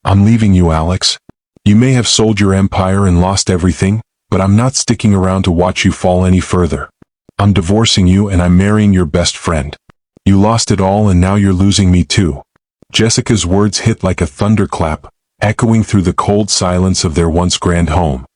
I'm leaving you, Alex. You may have sold your empire and lost everything, but I'm not sticking around to watch you fall any further. I'm divorcing you and I'm marrying your best friend. You lost it all and now you're losing me too." Jessica's words hit like a thunderclap, echoing through the cold silence of their once grand home.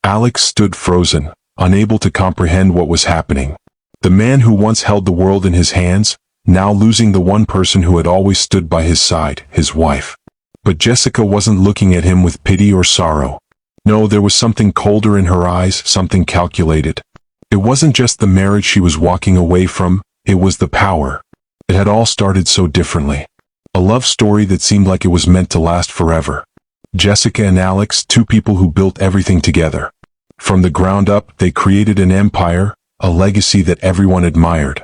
Alex stood frozen, unable to comprehend what was happening. The man who once held the world in his hands, now losing the one person who had always stood by his side, his wife. But Jessica wasn't looking at him with pity or sorrow. No, there was something colder in her eyes, something calculated. It wasn't just the marriage she was walking away from, it was the power. It had all started so differently. A love story that seemed like it was meant to last forever. Jessica and Alex, two people who built everything together. From the ground up, they created an empire, a legacy that everyone admired.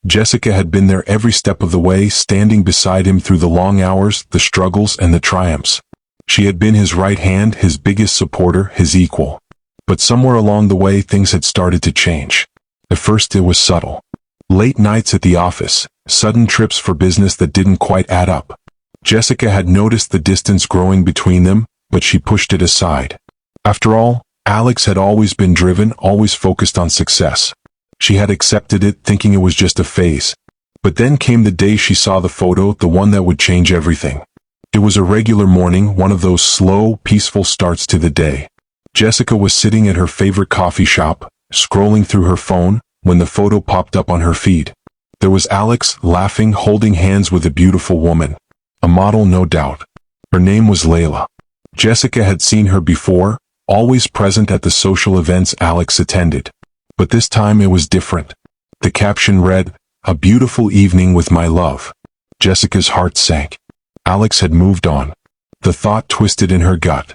Jessica had been there every step of the way, standing beside him through the long hours, the struggles, and the triumphs. She had been his right hand, his biggest supporter, his equal. But somewhere along the way, things had started to change. At first it was subtle. Late nights at the office, sudden trips for business that didn't quite add up. Jessica had noticed the distance growing between them, but she pushed it aside. After all, Alex had always been driven, always focused on success. She had accepted it, thinking it was just a phase. But then came the day she saw the photo, the one that would change everything. It was a regular morning, one of those slow, peaceful starts to the day. Jessica was sitting at her favorite coffee shop, scrolling through her phone, when the photo popped up on her feed. There was Alex, laughing, holding hands with a beautiful woman. A model, no doubt. Her name was Layla. Jessica had seen her before, always present at the social events Alex attended. But this time it was different. The caption read, "A beautiful evening with my love." Jessica's heart sank. Alex had moved on. The thought twisted in her gut.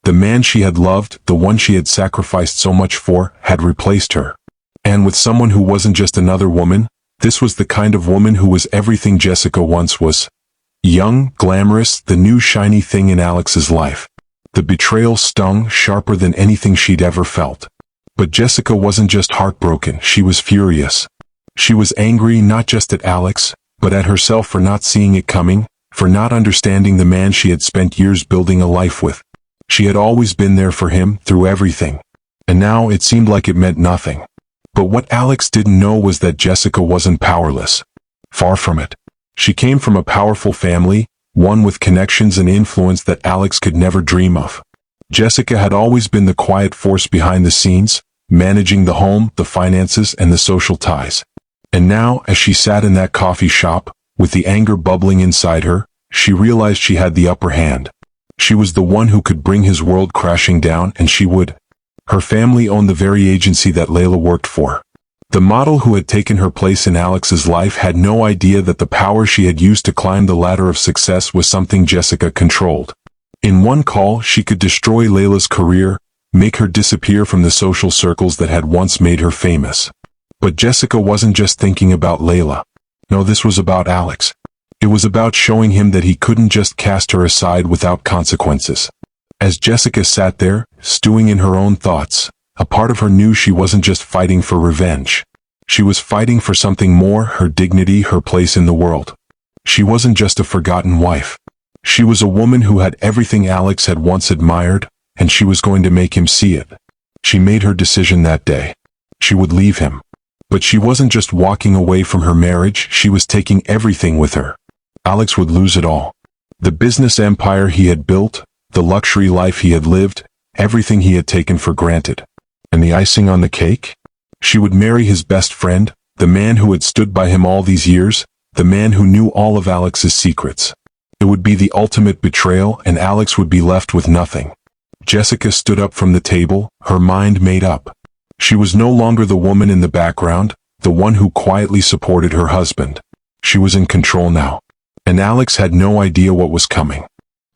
The man she had loved, the one she had sacrificed so much for, had replaced her. And with someone who wasn't just another woman, this was the kind of woman who was everything Jessica once was. Young, glamorous, the new shiny thing in Alex's life. The betrayal stung sharper than anything she'd ever felt. But Jessica wasn't just heartbroken, she was furious. She was angry not just at Alex, but at herself for not seeing it coming, for not understanding the man she had spent years building a life with. She had always been there for him, through everything. And now it seemed like it meant nothing. But what Alex didn't know was that Jessica wasn't powerless. Far from it. She came from a powerful family, one with connections and influence that Alex could never dream of. Jessica had always been the quiet force behind the scenes, managing the home, the finances, and the social ties. And now, as she sat in that coffee shop, with the anger bubbling inside her, she realized she had the upper hand. She was the one who could bring his world crashing down, and she would. Her family owned the very agency that Layla worked for. The model who had taken her place in Alex's life had no idea that the power she had used to climb the ladder of success was something Jessica controlled. In one call, she could destroy Layla's career, make her disappear from the social circles that had once made her famous. But Jessica wasn't just thinking about Layla. No, this was about Alex. It was about showing him that he couldn't just cast her aside without consequences. As Jessica sat there, stewing in her own thoughts, a part of her knew she wasn't just fighting for revenge. She was fighting for something more, her dignity, her place in the world. She wasn't just a forgotten wife. She was a woman who had everything Alex had once admired, and she was going to make him see it. She made her decision that day. She would leave him. But she wasn't just walking away from her marriage, she was taking everything with her. Alex would lose it all. The business empire he had built, the luxury life he had lived, everything he had taken for granted. And the icing on the cake? She would marry his best friend, the man who had stood by him all these years, the man who knew all of Alex's secrets. It would be the ultimate betrayal, and Alex would be left with nothing. Jessica stood up from the table, her mind made up. She was no longer the woman in the background, the one who quietly supported her husband. She was in control now. And Alex had no idea what was coming.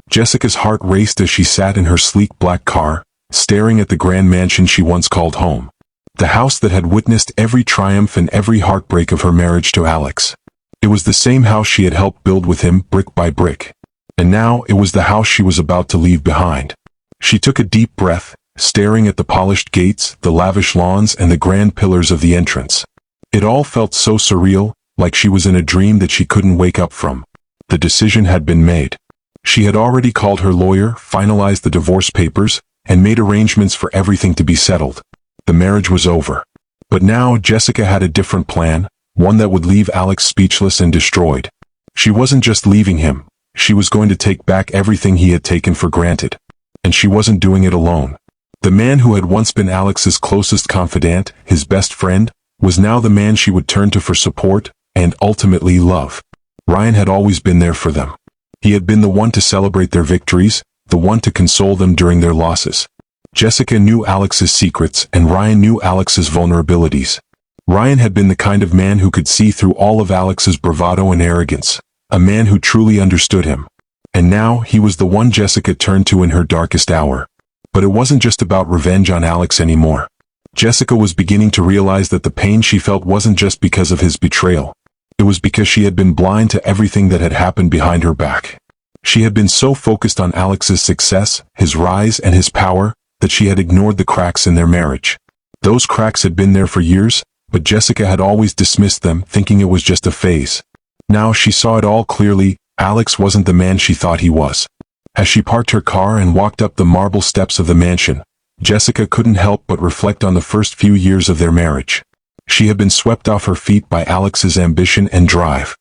Jessica's heart raced as she sat in her sleek black car, staring at the grand mansion she once called home. The house that had witnessed every triumph and every heartbreak of her marriage to Alex. It was the same house she had helped build with him, brick by brick. And now it was the house she was about to leave behind. She took a deep breath, staring at the polished gates, the lavish lawns, and the grand pillars of the entrance. It all felt so surreal, like she was in a dream that she couldn't wake up from. The decision had been made. She had already called her lawyer, finalized the divorce papers, and made arrangements for everything to be settled. The marriage was over. But now Jessica had a different plan, one that would leave Alex speechless and destroyed. She wasn't just leaving him, she was going to take back everything he had taken for granted. And she wasn't doing it alone. The man who had once been Alex's closest confidant, his best friend, was now the man she would turn to for support, and ultimately love. Ryan had always been there for them. He had been the one to celebrate their victories, the one to console them during their losses. Jessica knew Alex's secrets, and Ryan knew Alex's vulnerabilities. Ryan had been the kind of man who could see through all of Alex's bravado and arrogance, a man who truly understood him. And now he was the one Jessica turned to in her darkest hour. But it wasn't just about revenge on Alex anymore. Jessica was beginning to realize that the pain she felt wasn't just because of his betrayal. It was because she had been blind to everything that had happened behind her back. She had been so focused on Alex's success, his rise, and his power, that she had ignored the cracks in their marriage. Those cracks had been there for years, but Jessica had always dismissed them, thinking it was just a phase. Now she saw it all clearly. Alex wasn't the man she thought he was. As she parked her car and walked up the marble steps of the mansion, Jessica couldn't help but reflect on the first few years of their marriage. She had been swept off her feet by Alex's ambition and drive.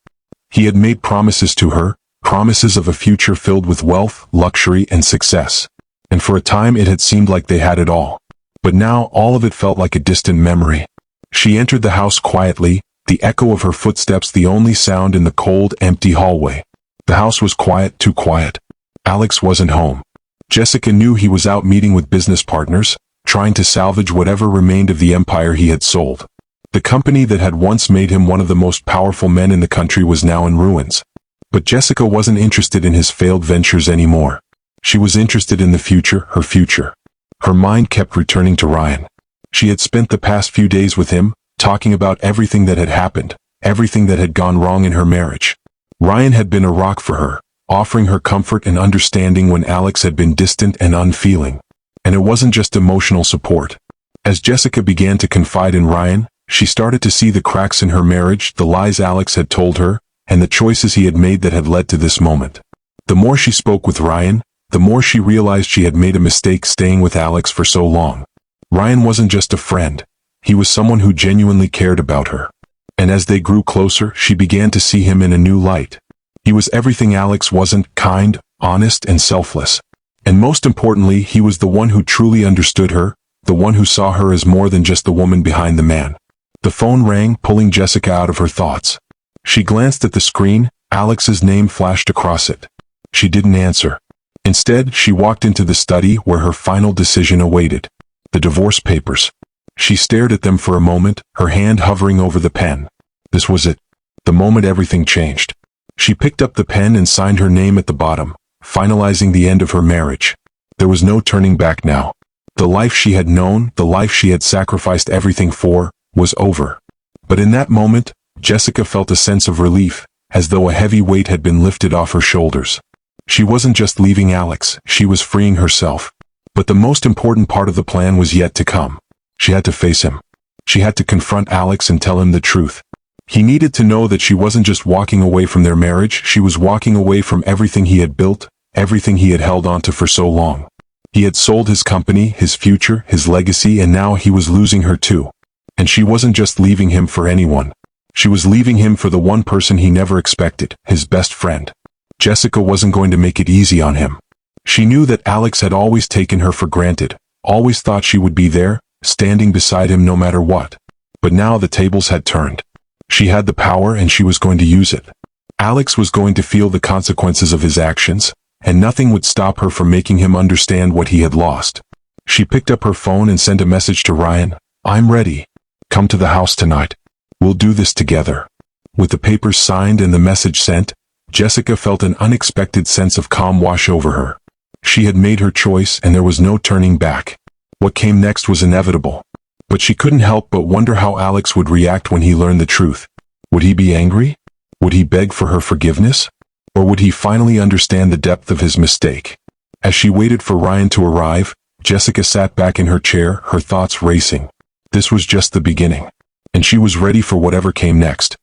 He had made promises to her, promises of a future filled with wealth, luxury, and success. And for a time it had seemed like they had it all. But now all of it felt like a distant memory. She entered the house quietly, the echo of her footsteps the only sound in the cold, empty hallway. The house was quiet, too quiet. Alex wasn't home. Jessica knew he was out meeting with business partners, trying to salvage whatever remained of the empire he had sold. The company that had once made him one of the most powerful men in the country was now in ruins. But Jessica wasn't interested in his failed ventures anymore. She was interested in the future, her future. Her mind kept returning to Ryan. She had spent the past few days with him, talking about everything that had happened, everything that had gone wrong in her marriage. Ryan had been a rock for her, offering her comfort and understanding when Alex had been distant and unfeeling. And it wasn't just emotional support. As Jessica began to confide in Ryan, she started to see the cracks in her marriage, the lies Alex had told her, and the choices he had made that had led to this moment. The more she spoke with Ryan, the more she realized she had made a mistake staying with Alex for so long. Ryan wasn't just a friend. He was someone who genuinely cared about her. And as they grew closer, she began to see him in a new light. He was everything Alex wasn't: kind, honest, and selfless. And most importantly, he was the one who truly understood her, the one who saw her as more than just the woman behind the man. The phone rang, pulling Jessica out of her thoughts. She glanced at the screen. Alex's name flashed across it. She didn't answer. Instead, she walked into the study where her final decision awaited. The divorce papers. She stared at them for a moment, her hand hovering over the pen. This was it. The moment everything changed. She picked up the pen and signed her name at the bottom, finalizing the end of her marriage. There was no turning back now. The life she had known, the life she had sacrificed everything for, was over. But in that moment, Jessica felt a sense of relief, as though a heavy weight had been lifted off her shoulders. She wasn't just leaving Alex, she was freeing herself. But the most important part of the plan was yet to come. She had to face him. She had to confront Alex and tell him the truth. He needed to know that she wasn't just walking away from their marriage, she was walking away from everything he had built, everything he had held onto for so long. He had sold his company, his future, his legacy, and now he was losing her too. And she wasn't just leaving him for anyone. She was leaving him for the one person he never expected, his best friend. Jessica wasn't going to make it easy on him. She knew that Alex had always taken her for granted, always thought she would be there, standing beside him no matter what. But now the tables had turned. She had the power and she was going to use it. Alex was going to feel the consequences of his actions, and nothing would stop her from making him understand what he had lost. She picked up her phone and sent a message to Ryan. "I'm ready. Come to the house tonight. We'll do this together." With the papers signed and the message sent, Jessica felt an unexpected sense of calm wash over her. She had made her choice and there was no turning back. What came next was inevitable. But she couldn't help but wonder how Alex would react when he learned the truth. Would he be angry? Would he beg for her forgiveness? Or would he finally understand the depth of his mistake? As she waited for Ryan to arrive, Jessica sat back in her chair, her thoughts racing. This was just the beginning. And she was ready for whatever came next.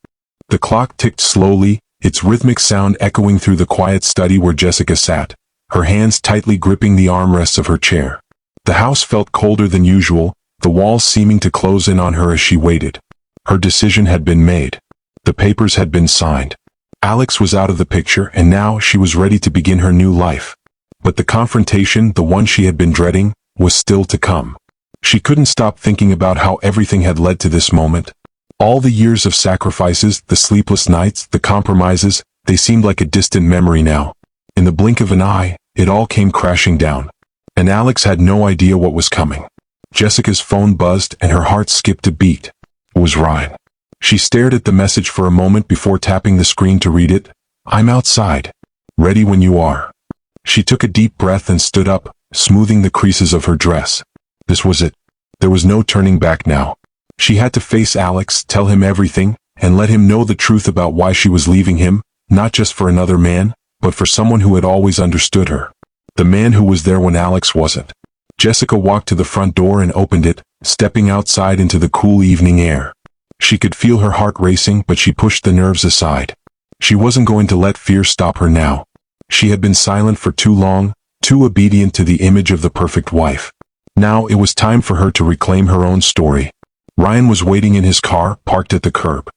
The clock ticked slowly, its rhythmic sound echoing through the quiet study where Jessica sat, her hands tightly gripping the armrests of her chair. The house felt colder than usual, the walls seeming to close in on her as she waited. Her decision had been made. The papers had been signed. Alex was out of the picture, and now she was ready to begin her new life. But the confrontation, the one she had been dreading, was still to come. She couldn't stop thinking about how everything had led to this moment. All the years of sacrifices, the sleepless nights, the compromises, they seemed like a distant memory now. In the blink of an eye, it all came crashing down. And Alex had no idea what was coming. Jessica's phone buzzed and her heart skipped a beat. It was Ryan. She stared at the message for a moment before tapping the screen to read it. "I'm outside. Ready when you are." She took a deep breath and stood up, smoothing the creases of her dress. This was it. There was no turning back now. She had to face Alex, tell him everything, and let him know the truth about why she was leaving him, not just for another man, but for someone who had always understood her. The man who was there when Alex wasn't. Jessica walked to the front door and opened it, stepping outside into the cool evening air. She could feel her heart racing, but she pushed the nerves aside. She wasn't going to let fear stop her now. She had been silent for too long, too obedient to the image of the perfect wife. Now it was time for her to reclaim her own story. Ryan was waiting in his car, parked at the curb.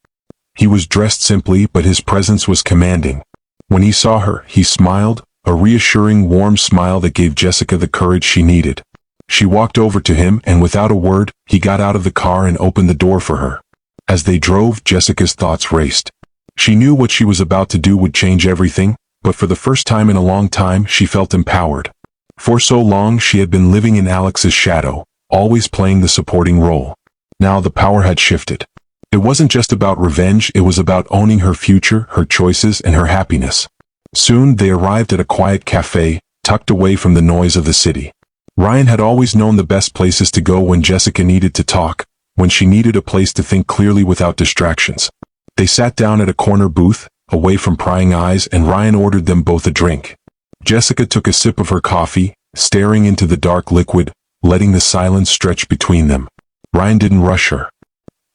He was dressed simply, but his presence was commanding. When he saw her, he smiled, a reassuring, warm smile that gave Jessica the courage she needed. She walked over to him, and without a word, he got out of the car and opened the door for her. As they drove, Jessica's thoughts raced. She knew what she was about to do would change everything, but for the first time in a long time, she felt empowered. For so long, she had been living in Alex's shadow, always playing the supporting role. Now the power had shifted. It wasn't just about revenge, it was about owning her future, her choices, and her happiness. Soon they arrived at a quiet cafe, tucked away from the noise of the city. Ryan had always known the best places to go when Jessica needed to talk, when she needed a place to think clearly without distractions. They sat down at a corner booth, away from prying eyes, and Ryan ordered them both a drink. Jessica took a sip of her coffee, staring into the dark liquid, letting the silence stretch between them. Ryan didn't rush her.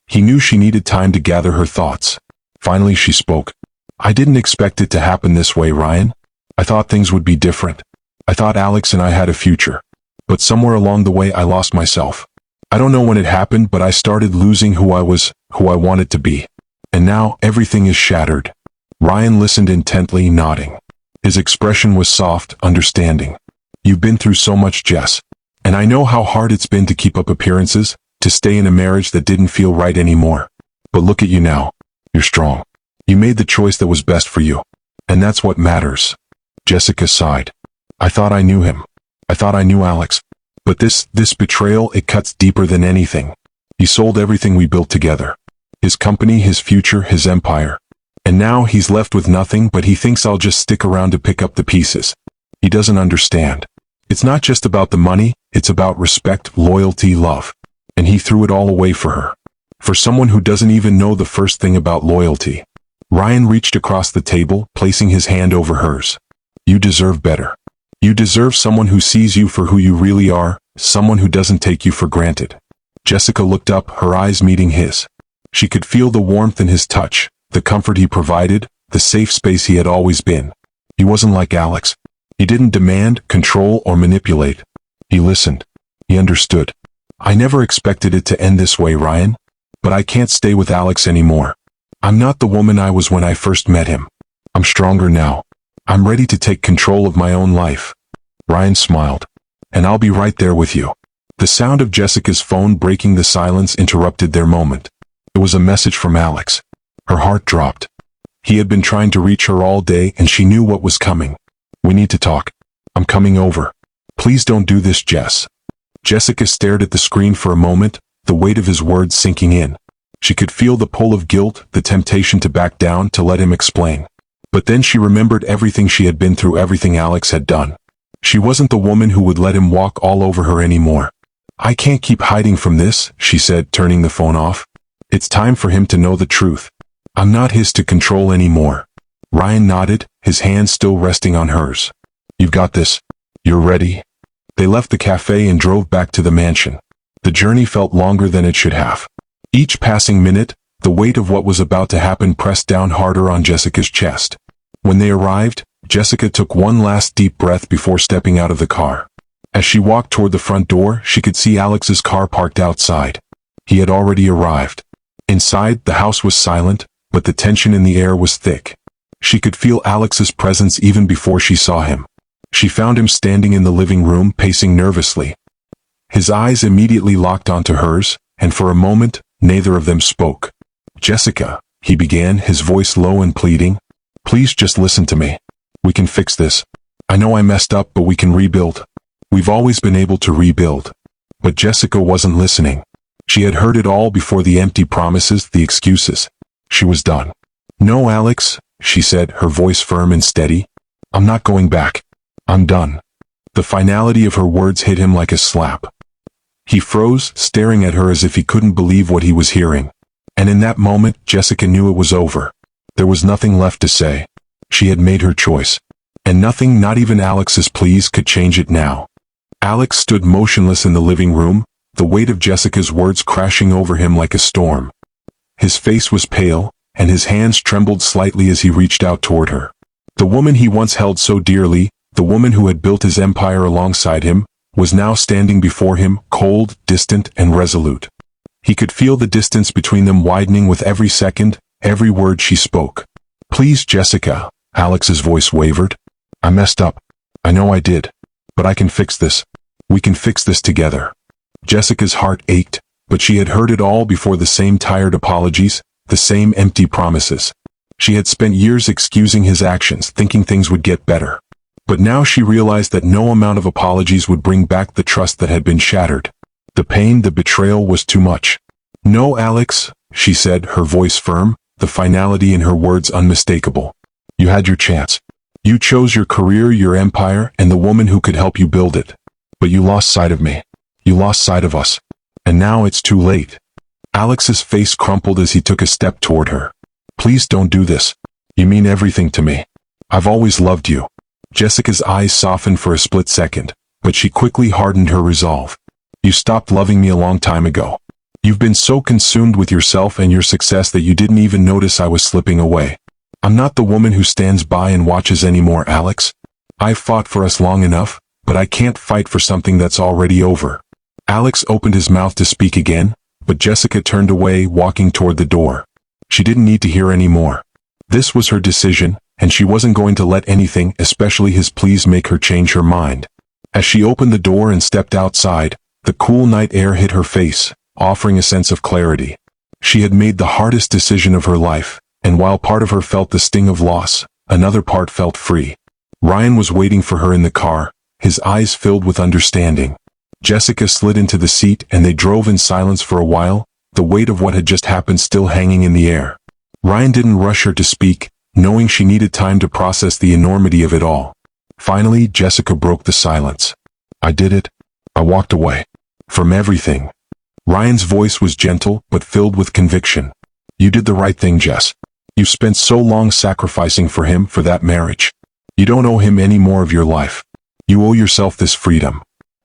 He knew she needed time to gather her thoughts. Finally she spoke. "I didn't expect it to happen this way, Ryan. I thought things would be different. I thought Alex and I had a future. But somewhere along the way I lost myself. I don't know when it happened, but I started losing who I was, who I wanted to be. And now everything is shattered." Ryan listened intently, nodding. His expression was soft, understanding. "You've been through so much, Jess. And I know how hard it's been to keep up appearances, to stay in a marriage that didn't feel right anymore. But look at you now. You're strong. You made the choice that was best for you. And that's what matters." Jessica sighed. "I thought I knew him. I thought I knew Alex. But this betrayal, it cuts deeper than anything. He sold everything we built together. His company, his future, his empire. And now he's left with nothing, but he thinks I'll just stick around to pick up the pieces. He doesn't understand. It's not just about the money, it's about respect, loyalty, love. And he threw it all away for her. For someone who doesn't even know the first thing about loyalty." Ryan reached across the table, placing his hand over hers. "You deserve better. You deserve someone who sees you for who you really are, someone who doesn't take you for granted." Jessica looked up, her eyes meeting his. She could feel the warmth in his touch, the comfort he provided, the safe space he had always been. He wasn't like Alex. He didn't demand, control, or manipulate. He listened. He understood. "I never expected it to end this way, Ryan. But I can't stay with Alex anymore. I'm not the woman I was when I first met him. I'm stronger now. I'm ready to take control of my own life." Ryan smiled. "And I'll be right there with you." The sound of Jessica's phone breaking the silence interrupted their moment. It was a message from Alex. Her heart dropped. He had been trying to reach her all day, and she knew what was coming. "We need to talk. I'm coming over. Please don't do this, Jess." Jessica stared at the screen for a moment, the weight of his words sinking in. She could feel the pull of guilt, the temptation to back down, to let him explain. But then she remembered everything she had been through, everything Alex had done. She wasn't the woman who would let him walk all over her anymore. "I can't keep hiding from this," she said, turning the phone off. "It's time for him to know the truth. I'm not his to control anymore." Ryan nodded, his hand still resting on hers. "You've got this. You're ready." They left the cafe and drove back to the mansion. The journey felt longer than it should have. Each passing minute, The weight of what was about to happen pressed down harder on Jessica's chest. When they arrived, Jessica took one last deep breath before stepping out of the car. As she walked toward the front door, she could see Alex's car parked outside. He had already arrived. Inside, the house was silent, but the tension in the air was thick. She could feel Alex's presence even before she saw him. She found him standing in the living room, pacing nervously. His eyes immediately locked onto hers, and for a moment, neither of them spoke. "Jessica," he began, his voice low and pleading. "Please just listen to me. We can fix this. I know I messed up, but we can rebuild. We've always been able to rebuild." But Jessica wasn't listening. She had heard it all before, the empty promises, the excuses. She was done. "No, Alex," she said, her voice firm and steady. "I'm not going back. I'm done." The finality of her words hit him like a slap. He froze, staring at her as if he couldn't believe what he was hearing. And in that moment, Jessica knew it was over. There was nothing left to say. She had made her choice. And nothing, not even Alex's pleas, could change it now. Alex stood motionless in the living room, the weight of Jessica's words crashing over him like a storm. His face was pale, and his hands trembled slightly as he reached out toward her. The woman he once held so dearly, the woman who had built his empire alongside him, was now standing before him, cold, distant, and resolute. He could feel the distance between them widening with every second, every word she spoke. "Please, Jessica," Alex's voice wavered. "I messed up. I know I did. But I can fix this. We can fix this together." Jessica's heart ached, but she had heard it all before, the same tired apologies, the same empty promises. She had spent years excusing his actions, thinking things would get better. But now she realized that no amount of apologies would bring back the trust that had been shattered. The pain, the betrayal was too much. "No, Alex," she said, her voice firm, the finality in her words unmistakable. "You had your chance. You chose your career, your empire, and the woman who could help you build it. But you lost sight of me. You lost sight of us. And now it's too late." Alex's face crumpled as he took a step toward her. "Please don't do this. You mean everything to me. I've always loved you." Jessica's eyes softened for a split second, but she quickly hardened her resolve. "You stopped loving me a long time ago. You've been so consumed with yourself and your success that you didn't even notice I was slipping away. I'm not the woman who stands by and watches anymore, Alex. I've fought for us long enough, but I can't fight for something that's already over." Alex opened his mouth to speak again, but Jessica turned away, walking toward the door. She didn't need to hear any more. This was her decision, and she wasn't going to let anything, especially his pleas, make her change her mind. As she opened the door and stepped outside, the cool night air hit her face, offering a sense of clarity. She had made the hardest decision of her life, and while part of her felt the sting of loss, another part felt free. Ryan was waiting for her in the car, his eyes filled with understanding. Jessica slid into the seat and they drove in silence for a while, the weight of what had just happened still hanging in the air. Ryan didn't rush her to speak, knowing she needed time to process the enormity of it all. Finally, Jessica broke the silence. "I did it. I walked away. From everything." Ryan's voice was gentle, but filled with conviction. "You did the right thing, Jess. You've spent so long sacrificing for him, for that marriage. You don't owe him any more of your life. You owe yourself this freedom."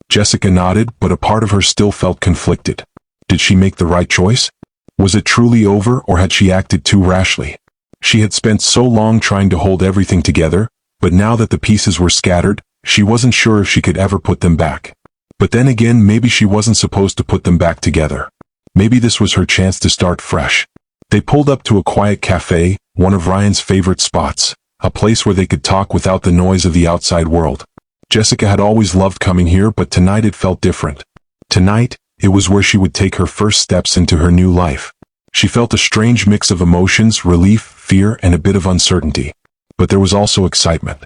Jessica nodded, but a part of her still felt conflicted. Did she make the right choice? Was it truly over, or had she acted too rashly? She had spent so long trying to hold everything together, but now that the pieces were scattered, she wasn't sure if she could ever put them back. But then again, maybe she wasn't supposed to put them back together. Maybe this was her chance to start fresh. They pulled up to a quiet cafe, one of Ryan's favorite spots, a place where they could talk without the noise of the outside world. Jessica had always loved coming here, but tonight it felt different. Tonight, it was where she would take her first steps into her new life. She felt a strange mix of emotions, relief, fear, and a bit of uncertainty. But there was also excitement.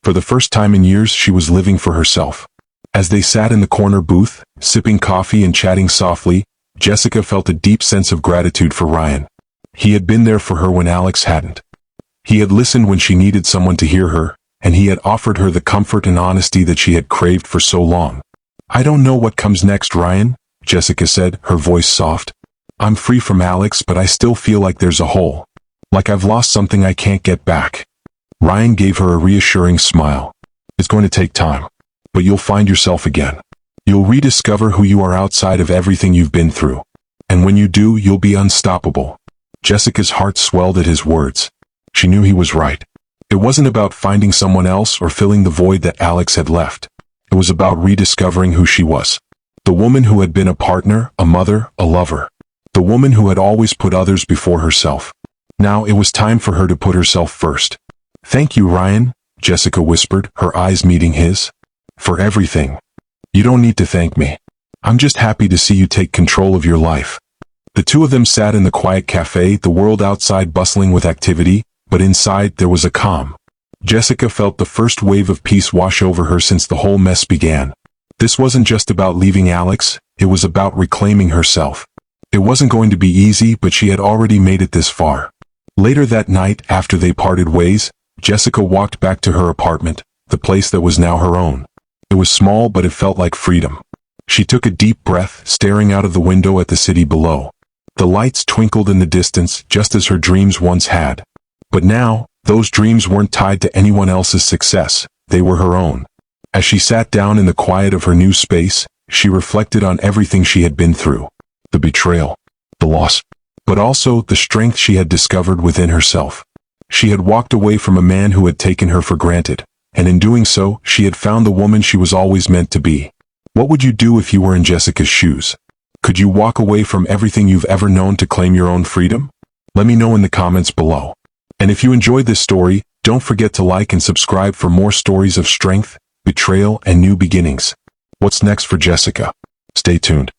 For the first time in years, she was living for herself. As they sat in the corner booth, sipping coffee and chatting softly, Jessica felt a deep sense of gratitude for Ryan. He had been there for her when Alex hadn't. He had listened when she needed someone to hear her, and he had offered her the comfort and honesty that she had craved for so long. "I don't know what comes next, Ryan," Jessica said, her voice soft. "I'm free from Alex, but I still feel like there's a hole. Like I've lost something I can't get back." Ryan gave her a reassuring smile. "It's going to take time, but you'll find yourself again. You'll rediscover who you are outside of everything you've been through. And when you do, you'll be unstoppable." Jessica's heart swelled at his words. She knew he was right. It wasn't about finding someone else or filling the void that Alex had left. It was about rediscovering who she was. The woman who had been a partner, a mother, a lover. The woman who had always put others before herself. Now it was time for her to put herself first. "Thank you, Ryan," Jessica whispered, her eyes meeting his. "For everything. You don't need to thank me. I'm just happy to see you take control of your life." The two of them sat in the quiet cafe, the world outside bustling with activity, but inside there was a calm. Jessica felt the first wave of peace wash over her since the whole mess began. This wasn't just about leaving Alex, it was about reclaiming herself. It wasn't going to be easy, but she had already made it this far. Later that night, after they parted ways, Jessica walked back to her apartment, the place that was now her own. It was small, but it felt like freedom. She took a deep breath, staring out of the window at the city below. The lights twinkled in the distance, just as her dreams once had. But now, those dreams weren't tied to anyone else's success, they were her own. As she sat down in the quiet of her new space, she reflected on everything she had been through. The betrayal, the loss, but also the strength she had discovered within herself. She had walked away from a man who had taken her for granted, and in doing so, she had found the woman she was always meant to be. What would you do if you were in Jessica's shoes? Could you walk away from everything you've ever known to claim your own freedom? Let me know in the comments below. And if you enjoyed this story, don't forget to like and subscribe for more stories of strength, betrayal, and new beginnings. What's next for Jessica? Stay tuned.